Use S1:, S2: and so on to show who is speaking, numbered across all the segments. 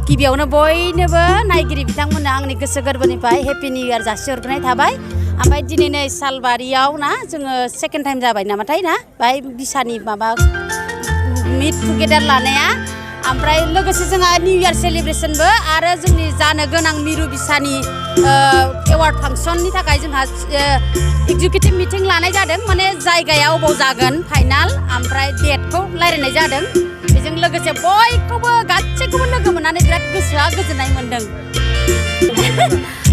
S1: गिबियावनो बयनोबो नायगिरि बिथांमोननो आंनि गोसो गोरबोनिफ्राय हेपि निउ इयार जासिहरग्रोनाय थाबाय। ओमफ्राय दिनै नै सालबारियाव ना जोङो सेकेन्ड टाइम जाबाय नामाथाय ना बाय बिसानि माबा मिट टुगेदार लानाया। ओमफ्राय लोगोसे जोंहा निउ इयार सेलिब्रेशनबो आरो जोंनि जानो गोनां मिरु बिसानि एवार्ड फांसननि थाखाय जोंहा एग्जिकिउटिभ मिटिं लानाय जादों। माने जायगाया अबाव जागोन फाइनाल ओमफ्राय डेटखौ रायज्लायनाय जादों। बेजों लोगोसे बयखौबो गासैखौबो लोगो मोननानै बिराद गोसोआ गोजोननाय मोन्दों।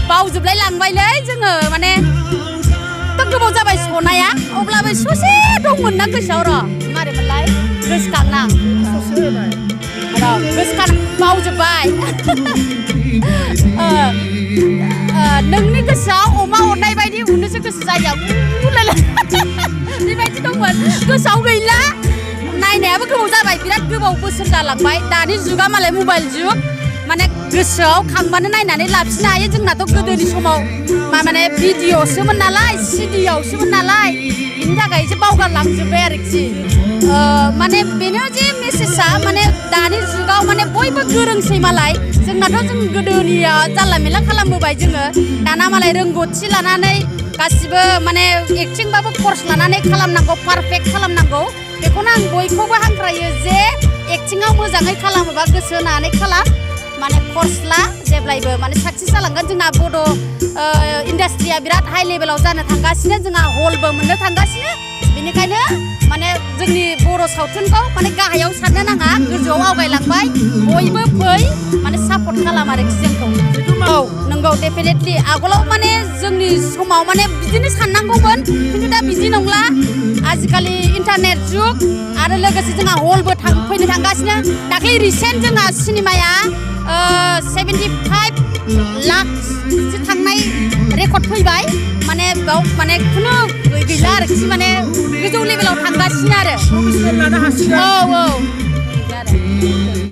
S1: बावजोबलाय लांबायलै जोङो माने गोबाव जाबाय सनाया अब्लाबो ससे दंमोन ना गोसोआव र' मारैमोनलाय गोसोखांनां गोसोखां बावजोब्बाय। नोंनि गोसोआव अमा अरनाय बायदि उनोसो गोसो जायो बेबायदि दंमोन गोसोआव गैला। नायनायाबो गोबाव जाबाय बिराद गोबाव बोसोर जालांबाय। दानि जुगा मालाय मबाइल जुग माने गोसोआव खांबानो नायनानै लाफिननो हायो। जोंनाथ' गोदोनि समाव माने भिडिअ'सोमोन नालाय सिडियावसोमोन नालाय बिनि थाखाय एसे बावगारलांजोब्बाय आरोखि। माने बेनो जे मेसेजआ माने दानि जुगाव माने बयबो गोरोंसै मालाय। जोंनाथ' जों गोदोनिया जानला मेला खालामबोबाय जोङो। दाना मालाय रोंगौथि लानानै गासिबो माने एक्टिंबाबो कर्स लानानै खालामनांगौ पारफेक्ट खालामनांगौ। बेखौनो आं बयखौबो हांख्रायो जे एक्टिंआव मोजाङै खालामोबा गोसो होनानै खालाम माने कर्स ला जेब्लायबो माने साक्सेस जालांगोन। जोंना बड' इन्डास्ट्रिया बिराद हाइ लेभेलाव जानो थांगासिनो जोंहा हलबो मोननो थांगासिनो। बेनिखायनो माने जोंनि बर' सावथुनखौ माने गाहायाव साननो नाङा गोजौआव आवगायलांबाय। बयबो फै माने सापर्ट खालाम आरोखि जोंखौ। औ नंगौ डेफिनेटलि आगोलाव माने जोंनि समाव माने बिदिनो साननांगौमोन खिन्थु दा बिदि नंला। आजिखालि इन्टारनेट जुग आरो लोगोसे जोंहा हलबो फैनो थांगासिनो। दाख्लै रिसेन्ट जोंहा सिनेमाया 75 लाखसो थांनाय रेकर्ड फैबाय। माने बेयाव माने खुनु गैला आरोखि माने गोजौ लेभेलाव थांगासिनो आरो। औ